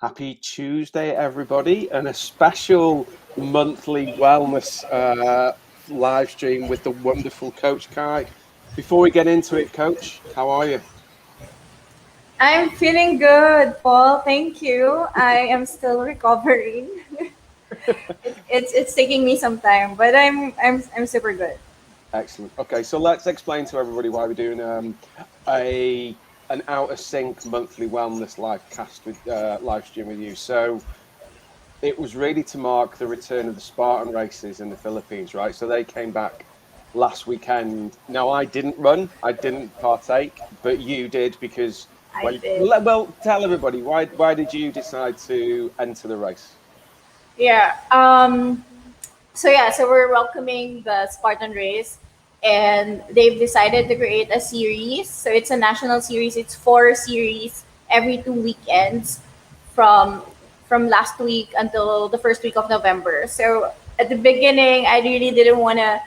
Happy Tuesday, everybody, and a special monthly wellness live stream with the wonderful Coach Cai. Before we get into it, Coach, how are you? I'm feeling good, Paul. Thank you. I am still recovering. It's taking me some time, but I'm super good. Excellent. Okay, so let's explain to everybody why we're doing a an out of sync monthly wellness live cast with live stream with you. So it was really to mark the return of the Spartan races in the Philippines, right? So they came back last weekend. Now I didn't run, I didn't partake, but you did because I well, did. well, tell everybody why did you decide to enter the race? Yeah. So we're welcoming the Spartan Race, and they've decided to create a series. So it's a national series. It's four series every 2 weekends, from from last week until the first week of November. So at the beginning, I really didn't want to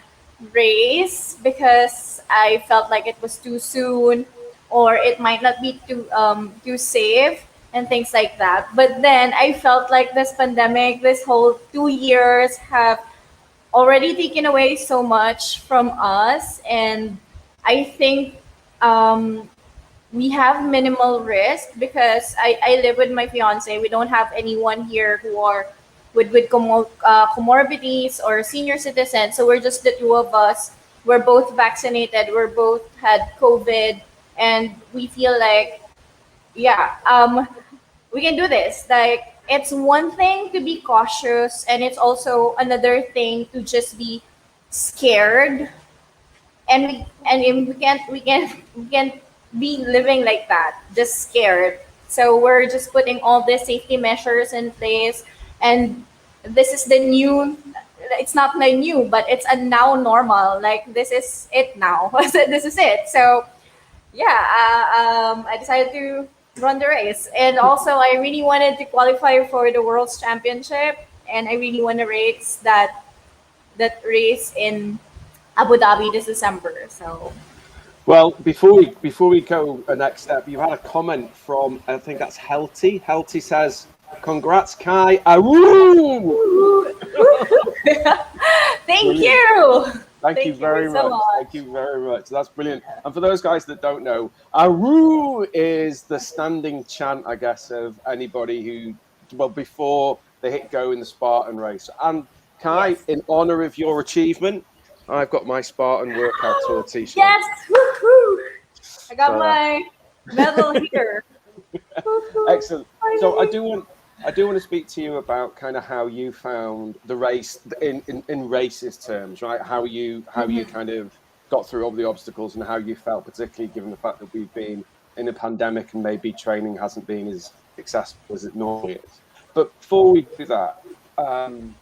race because I felt like it was too soon, or it might not be too safe and things like that. But then I felt like this pandemic, this whole 2 years have already taken away so much from us, and I think um, we have minimal risk because I live with my fiance. We don't have anyone here who are with comorbidities or senior citizens. So we're just the two of us. We're both vaccinated. We're both had COVID, and we feel like, yeah, we can do this. Like, it's one thing to be cautious, and it's also another thing to just be scared, and we can't be living like that, just scared. So we're just putting all the safety measures in place, and this is the new. It's not the new, but it's a now normal. Like, this is it now. This is it. So yeah, I decided to run the race, and also I really wanted to qualify for the World's Championship, and I really want to race that race in Abu Dhabi this December. So Well, before we go a next step, you had a comment from I think that's Helty. Helty says, "Congrats, Kai! Aroo!" thank Brilliant. you. Thank you Thank you very so much. much. Thank you very much. That's brilliant. And for those guys that don't know, Aru is the standing chant, I guess, of anybody who, well, before they hit go in the Spartan race. And Kai, Yes. in honor of your achievement, I've got my Spartan workout tour t-shirt. Yes. Woohoo! I got So my medal here. Woohoo! excellent. So I Finally. do want to speak to you about kind of how you found the race in races terms, right? How you kind of got through all the obstacles and how you felt, particularly given the fact that we've been in a pandemic and maybe training hasn't been as successful as it normally is. But before we do that, um,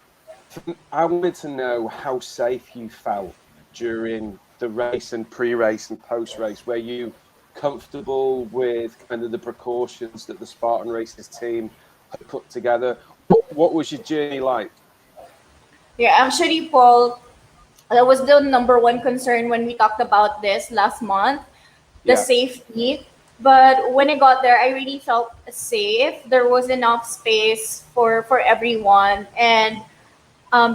I wanted to know how safe you felt during the race and pre-race and post-race. Were you comfortable with kind of the precautions that the Spartan Races team had put together? What was your journey like? Yeah, actually, Paul, that was the number one concern when we talked about this last month, the Yeah. safety. But when I got there, I really felt safe. There was enough space for everyone, and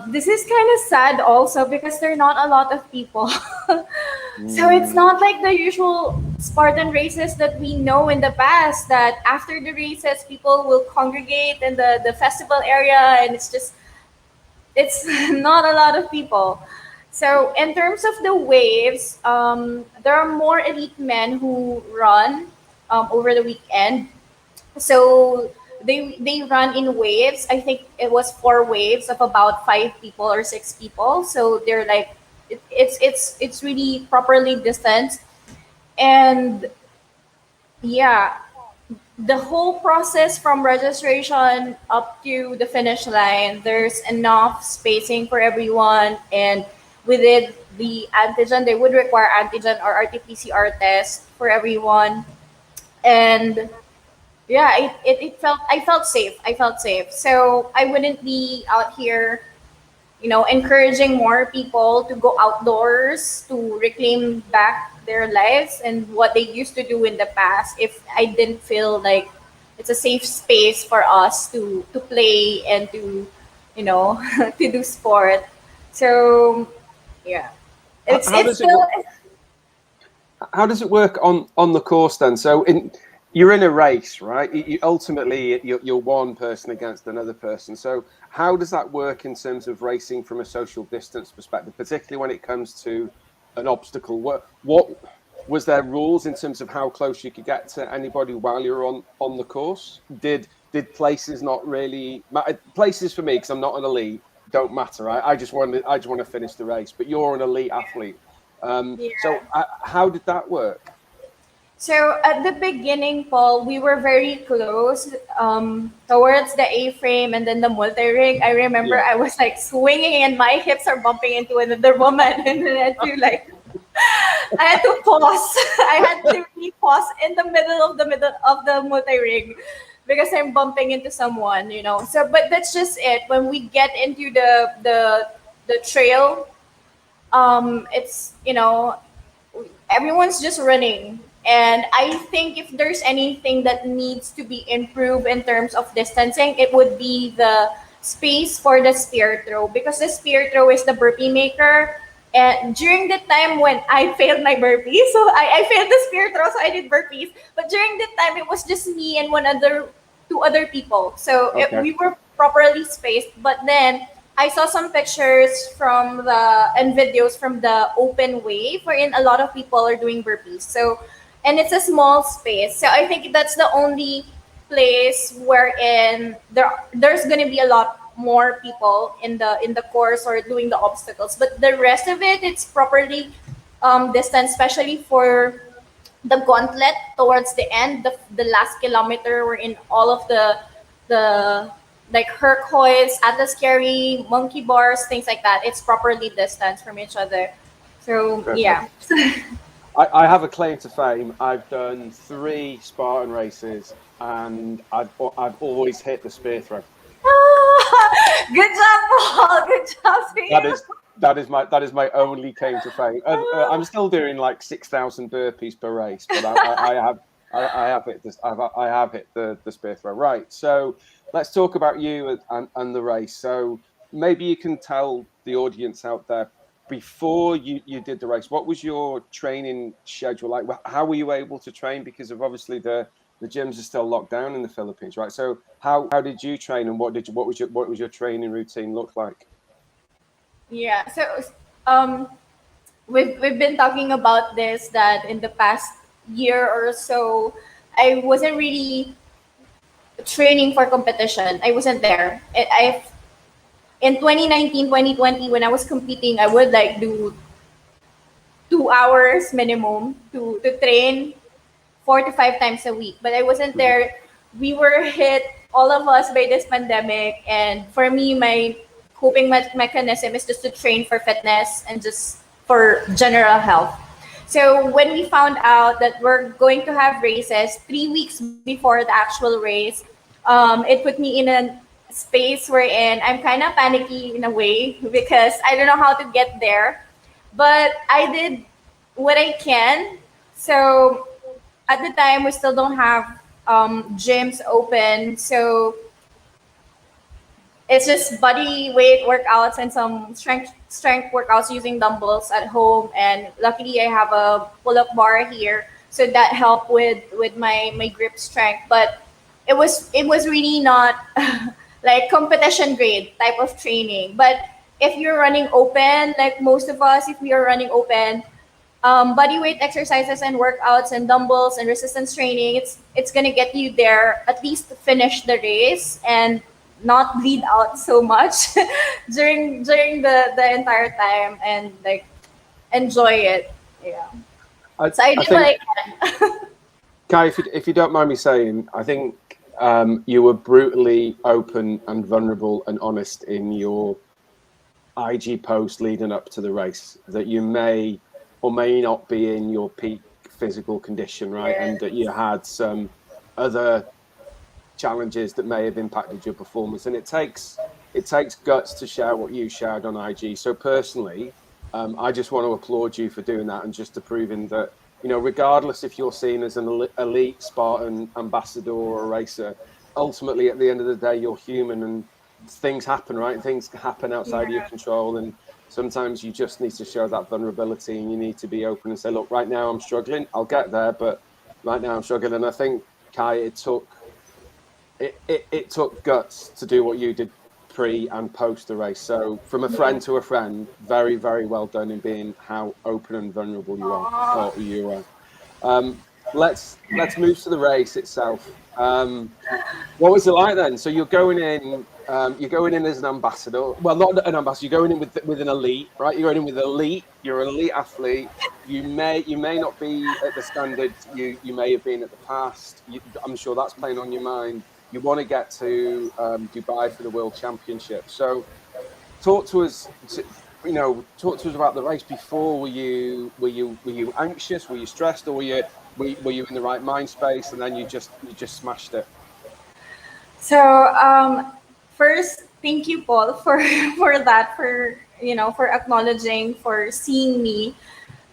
this is kind of sad also because there are not a lot of people. So it's Mm, not like the usual Spartan races that we know in the past, that after the races people will congregate in the festival area, and it's not a lot of people. So in terms of the waves, there are more elite men who run over the weekend. So they run in waves. I think it was four waves of about 5 people or 6 people. So they're like, it's really properly distanced, and yeah, the whole process from registration up to the finish line, there's enough spacing for everyone. And within the antigen, they would require antigen or RT-PCR test for everyone. And yeah, it felt, I felt safe. I felt safe. So I wouldn't be out here, encouraging more people to go outdoors to reclaim back their lives and what they used to do in the past if I didn't feel like it's a safe space for us to play and to, you know, to do sport. So yeah, How it's does it still. how does it work on the course then? So you're in a race, right? Ultimately, you're one person against another person. So how does that work in terms of racing from a social distance perspective, particularly when it comes to an obstacle? What was there rules in terms of how close you could get to anybody while you're on the course? Did places not really matter? Places for me, because I'm not an elite, don't matter. Right? I just want to finish the race. But you're an elite athlete. So Yeah. how did that work? So at the beginning, Paul, we were very close towards the A-frame and then the multi-rig. I remember Yeah. I was like swinging and my hips are bumping into another woman, and then I had to like I had to pause. I had to really pause in the middle of the multi-rig because I'm bumping into someone, you know. So, but that's just it. When we get into the trail, it's, you know, everyone's just running. And I think if there's anything that needs to be improved in terms of distancing, it would be the space for the spear throw, because the spear throw is the burpee maker. And during the time when I failed my burpee, so I failed the spear throw, so I did burpees. But during the time, it was just me and two other people. So Okay. we were properly spaced. But then I saw some pictures from the and videos from the open wave wherein a lot of people are doing burpees. So, and it's a small space. So I think that's the only place wherein there's gonna be a lot more people in the course or doing the obstacles. But the rest of it, it's properly distanced, especially for the gauntlet towards the end, the last kilometer, we're in all of the like Herc hoists, Atlas carry, monkey bars, things like that. It's properly distanced from each other. So Perfect. yeah. I have a claim to fame. I've done 3 Spartan races, and I've always hit the spear throw. Good job, Paul. Good job to That you. is that is my only claim to fame. I'm still doing like 6,000 burpees per race, but I have hit this. I have hit the spear throw. Right. So let's talk about you and the race. So maybe you can tell the audience out there, before you did the race, what was your training schedule like? How were you able to train? Because of obviously the gyms are still locked down in the Philippines, right? So how did you train, and what was your training routine look like? Yeah. So um we've been talking about this, that in the past year or so I wasn't really training for competition. I wasn't there. I in 2019, 2020, when I was competing, I would like do 2 hours minimum to train 4 to 5 times a week. But I wasn't Mhm. there. We were hit, all of us, by this pandemic. And for me, my coping mechanism is just to train for fitness and just for general health. So when we found out that we're going to have races 3 weeks before the actual race, it put me in a space wherein I'm kind of panicky in a way because I don't know how to get there. But I did what I can. So at the time, we still don't have gyms open. So it's just body weight workouts and some strength workouts using dumbbells at home. And luckily, I have a pull up bar here, so that helped with my grip strength. But it was really not like competition grade type of training. But if you're running open, like most of us, if we are running open, body weight exercises and workouts and dumbbells and resistance training, it's gonna get you there, at least to finish the race and not bleed out so much during the entire time, and like enjoy it. Yeah. So I I did what think, I can. Kai, if you don't mind me saying, I think you were brutally open and vulnerable and honest in your IG post leading up to the race, that you may or may not be in your peak physical condition, right? And that you had some other challenges that may have impacted your performance. And it takes guts to share what you shared on IG. So personally, I just want to applaud you for doing that, and just to proving that you know, regardless if you're seen as an elite Spartan ambassador or a racer, ultimately at the end of the day, you're human and things happen, right? Things happen outside of your Yeah. control, and sometimes you just need to show that vulnerability, and you need to be open and say, look, right now I'm struggling, I'll get there, but right now I'm struggling. And I think, Cai, it took guts to do what you did pre and post the race. So from a Yeah. friend to a friend, very, very well done in being how open and vulnerable you are, Aw. or you are. Let's move to the race itself. What was it like then? So you're going in. You're going in as an ambassador. Well, not an ambassador. You're going in with an elite, right? You're going in with elite. You're an elite athlete. You may not be at the standard you may have been at the past. I'm sure that's playing on your mind. You want to get to Dubai for the World Championship. So talk to us. Talk to us about the race before. Were you anxious? Were you stressed, or were you in the right mind space, and then you just smashed it? So first, thank you, Paul, for for that, for for acknowledging, for seeing me.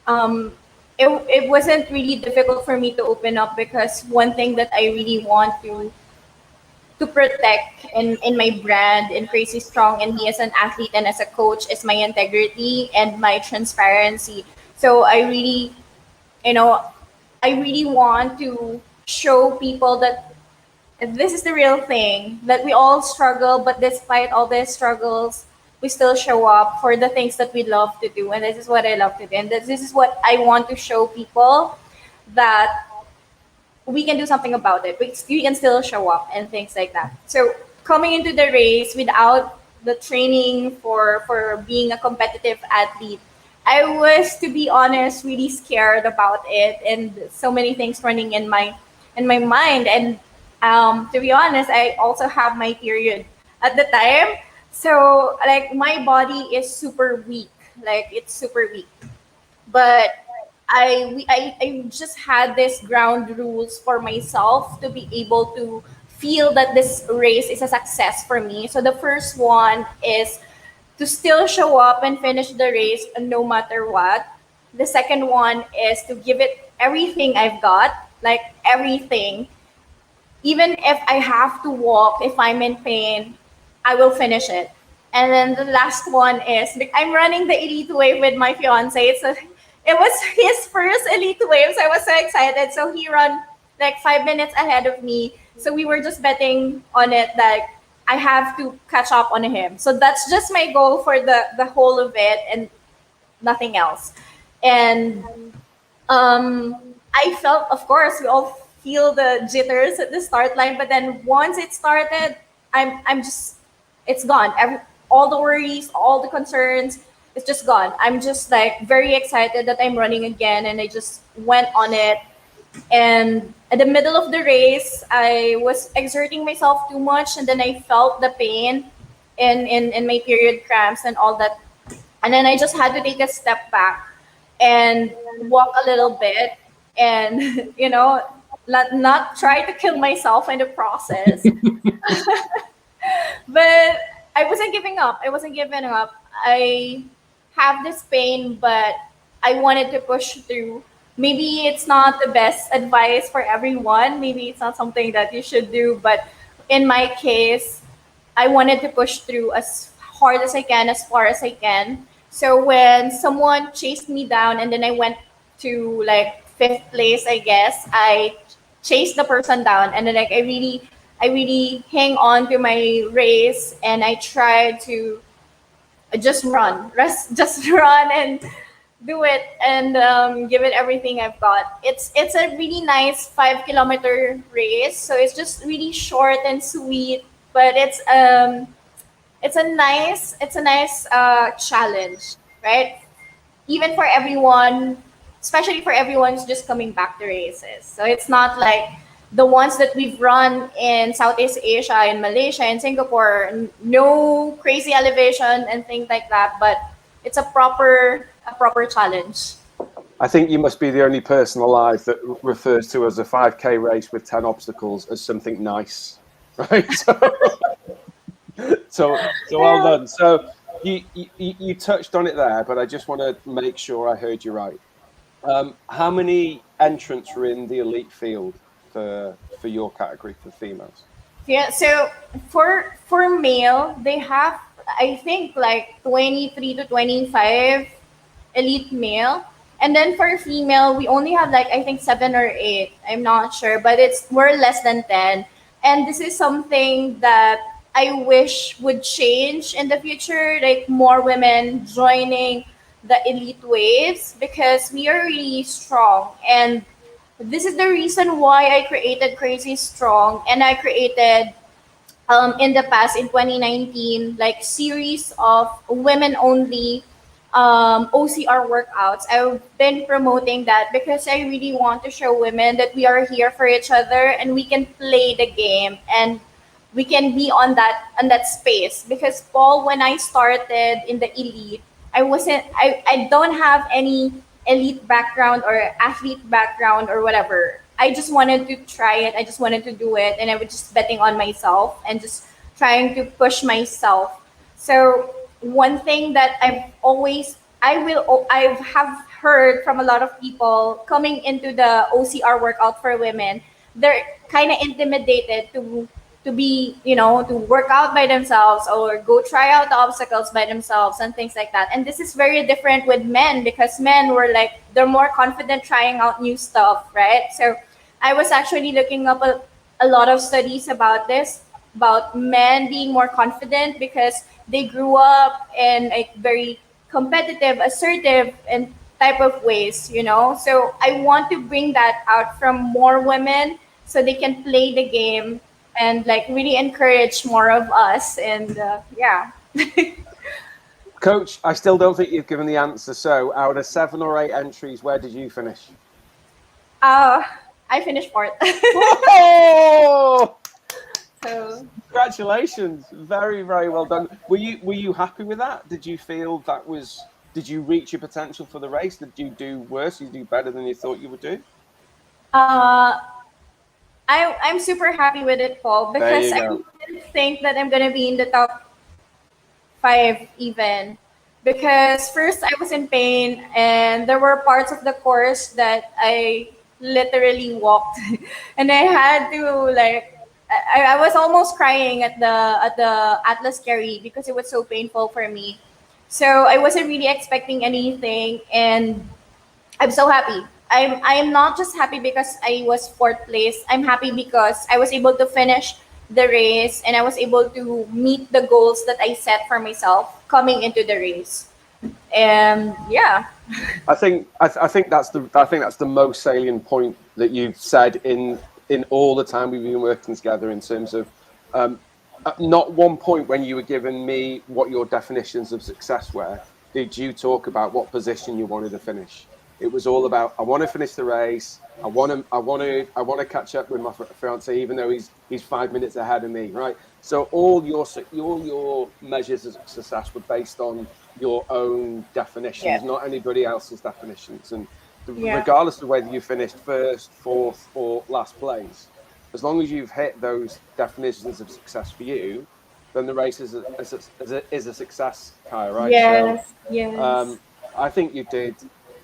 Um, it wasn't really difficult for me to open up, because one thing that I really want to protect in my brand, in Crazy Strong, and me as an athlete and as a coach, is my integrity and my transparency. So you know, I really want to show people that this is the real thing, that we all struggle, but despite all these struggles, we still show up for the things that we love to do. And this is what I love to do. And this is what I want to show people, that we can do something about it. We can still show up and things like that. So coming into the race without the training for being a competitive athlete, I was, to be honest, really scared about it, and so many things running in my mind. And to be honest, I also have my period at the time. So like my body is super weak. Like it's super weak, but I just had this ground rules for myself to be able to feel that this race is a success for me. So the first one is to still show up and finish the race no matter what. The second one is to give it everything I've got, like everything. Even if I have to walk, if I'm in pain, I will finish it. And then the last one is, like, I'm running the elite wave with my fiance. It was his first elite wave, so I was so excited. So he ran like 5 minutes ahead of me. So we were just betting on it that I have to catch up on him. So that's just my goal for the whole of it, and nothing else. And I felt, of course, we all feel the jitters at the start line, but then once it started, I'm just, it's gone. All the worries, all the concerns, it's just gone. I'm just like very excited that I'm running again, and I just went on it. And at the middle of the race, I was exerting myself too much, and then I felt the pain in my period cramps and all that. And then I just had to take a step back and walk a little bit, and not try to kill myself in the process. But I wasn't giving up. I wasn't giving up. I have this pain, but I wanted to push through. Maybe it's not the best advice for everyone. Maybe it's not something that you should do. But in my case, I wanted to push through as hard as I can, as far as I can. So when someone chased me down, and then I went to like fifth place, I guess, I chased the person down, and then like I really hang on to my race, and I try to just run and do it, and give it everything I've got. It's a really nice 5 kilometer race, so it's just really short and sweet, but it's a nice challenge, right? Even for everyone, especially for everyone who's just coming back to races. So it's not like the ones that we've run in Southeast Asia, in Malaysia, in Singapore, no crazy elevation and things like that, but it's a proper challenge. I think you must be the only person alive that refers to as a 5K race with 10 obstacles as something nice, right? So well done. So you touched on it there, but I just want to make sure I heard you right. How many entrants were in the elite field for your category for females? Yeah, so for male, they have, I think, like 23 to 25 elite male. And then for female, we only have like, I think, 7 or 8. I'm not sure, but we're less than 10. And this is something that I wish would change in the future, like more women joining the elite waves, because we are really strong. And this is the reason why I created Crazy Strong, and I created in the past in 2019 like series of women only OCR workouts. I've been promoting that because I really want to show women that we are here for each other and we can play the game, and we can be on that space. Because Paul, when I started in the elite, I don't have any elite background or athlete background or whatever. I just wanted to try it. I just wanted to do it, and I was just betting on myself and just trying to push myself. So one thing that I have heard from a lot of people coming into the OCR workout for women, they're kind of intimidated to be, to work out by themselves or go try out the obstacles by themselves and things like that. And this is very different with men, because men were like, they're more confident trying out new stuff, right? So I was actually looking up a lot of studies about this, about men being more confident because they grew up in a very competitive, assertive, and type of ways. So I want to bring that out from more women so they can play the game and like really encourage more of us. And yeah. Coach, I still don't think you've given the answer. So, out of 7 or 8 entries, where did you finish? I finished fourth. Oh! So Congratulations! Very, very well done. Were you happy with that? Did you feel that was? Did you reach your potential for the race? Did you do worse? Did you do better than you thought you would do? uh, I'm super happy with it, Paul, There because you I go. didn't think that I'm gonna be in the top 5 even. Because first I was in pain, and there were parts of the course that I literally walked, and I had to like I was almost crying at the Atlas carry because it was so painful for me. So I wasn't really expecting anything, and I'm so happy. I am not just happy because I was fourth place. I'm happy because I was able to finish the race, and I was able to meet the goals that I set for myself coming into the race. And yeah. I think that's the most salient point that you've said in all the time we've been working together, in terms of at not one point when you were giving me what your definitions of success were did you talk about what position you wanted to finish. It was all about, I want to finish the race. I want to catch up with my fiance, even though he's 5 minutes ahead of me, right? So all your measures of success were based on your own definitions, Yeah. not anybody else's definitions. And Yeah. regardless of whether you finished first, fourth, or last place, as long as you've hit those definitions of success for you, then the race is a success, Kai, right? So Yes. Yes. um, I think you did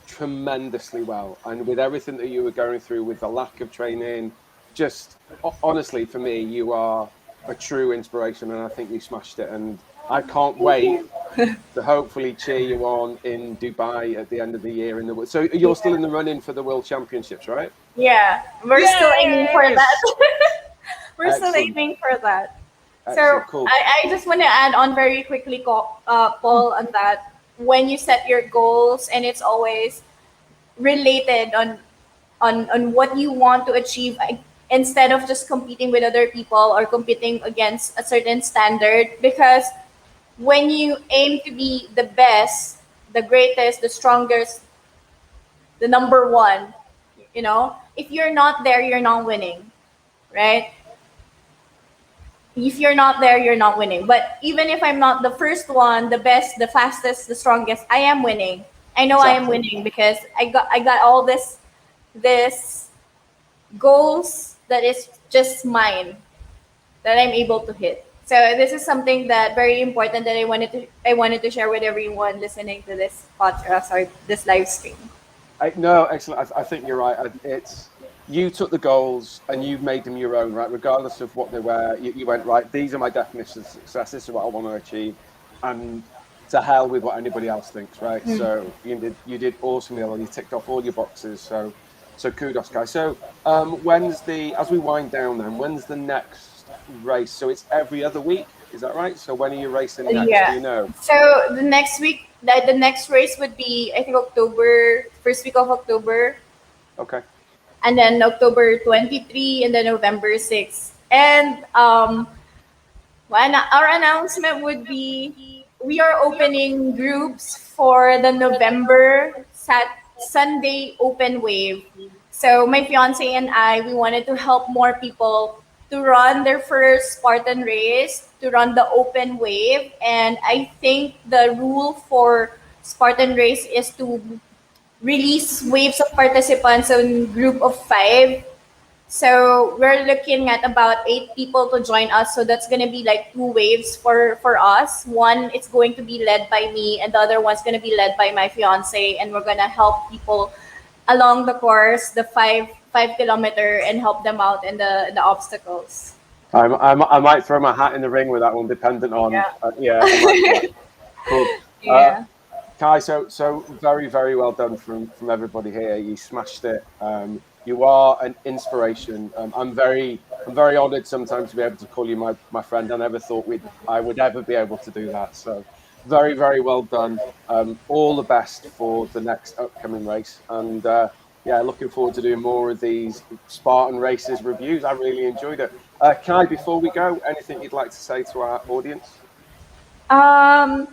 tremendously well, and with everything that you were going through, with the lack of training, just honestly, for me, you are a true inspiration, and I think you smashed it. And I can't Thank wait you. to hopefully cheer you on in Dubai at the end of the year in the. So you're still in the running for the World Championships, right? Yeah. We're still aiming for Yes. that. We're still Excellent. aiming for that. So Excellent. Cool. I just want to add on very quickly, Paul, on that. When you set your goals, and it's always related on what you want to achieve, instead of just competing with other people or competing against a certain standard. Because when you aim to be the best, the greatest, the strongest, the number one, if you're not there, you're not winning, right? If you're not there, you're not winning. But even if I'm not the first one, the best, the fastest, the strongest, I am winning. I know I am Exactly. winning because I got all this goals that is just mine, that I'm able to hit. So this is something that very important that I wanted to share with everyone listening to this podcast or this live stream. No, excellent. I think you're right. It's you took the goals and you made them your own, right? Regardless of what they were, you went right. These are my definitions of success. This is what I want to achieve, and to hell with what anybody else thinks, right? So you did awesomely well. You ticked off all your boxes. So kudos, guys. So when's the as we wind down then? When's the next race? So it's every other week, is that right? So when are you racing next? Do Yeah. you know? So the next week, the next race would be, I think, October, first week of October, Okay. and then October 23, and then November 6th. And our announcement would be, we are opening groups for the November Sunday open wave. So my fiance and I, we wanted to help more people to run their first Spartan race, to run the open wave. And I think the rule for Spartan race is to release waves of participants in group of 5. So we're looking at about 8 people to join us. So that's gonna be like 2 waves for us. One it's going to be led by me, and the other one's gonna be led by my fiance, and we're gonna help people along the course, the 5 kilometer, and help them out in the obstacles. I might throw my hat in the ring with that one, dependent on Yeah. yeah. I might do that. Cool. Yeah. Kai, so very very well done from everybody here. You smashed it. You are an inspiration. I'm very honoured sometimes to be able to call you my friend. I never thought I would ever be able to do that. So very very well done. All the best for the next upcoming race, and yeah, looking forward to doing more of these Spartan races reviews. I really enjoyed it. Kai, before we go, anything you'd like to say to our audience? Um,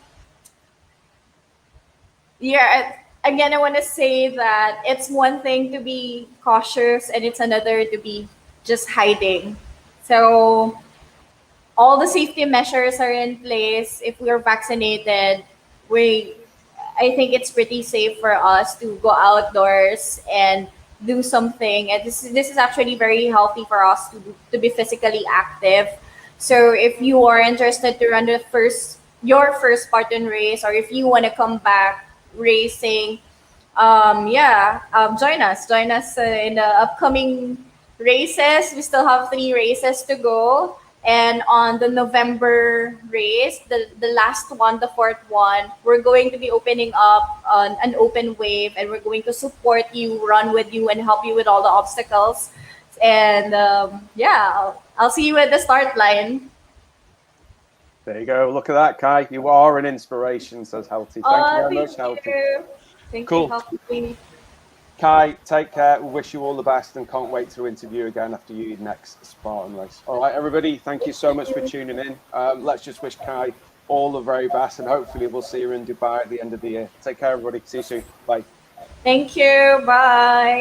yeah, again, I want to say that it's one thing to be cautious, and it's another to be just hiding. So all the safety measures are in place. If we are vaccinated, we I think it's pretty safe for us to go outdoors and do something. And this is actually very healthy for us to be physically active. So if you are interested to run your first Spartan race, or if you want to come back racing, yeah, join us in the upcoming races. We still have 3 races to go. And on the November race, the last one, the fourth one, we're going to be opening up an open wave, and we're going to support you, run with you, and help you with all the obstacles. And yeah, I'll see you at the start line. There you go. Look at that, Kai. You are an inspiration, says Healthy. Thank you very Thank much, Healthy. you. Thank you, Cool. Healthy. Kai, take care. We wish you all the best and can't wait to interview again after your next Spartan race. All right, everybody. Thank you so much for tuning in. Let's just wish Kai all the very best, and hopefully we'll see you in Dubai at the end of the year. Take care, everybody. See you soon. Bye. Thank you. Bye.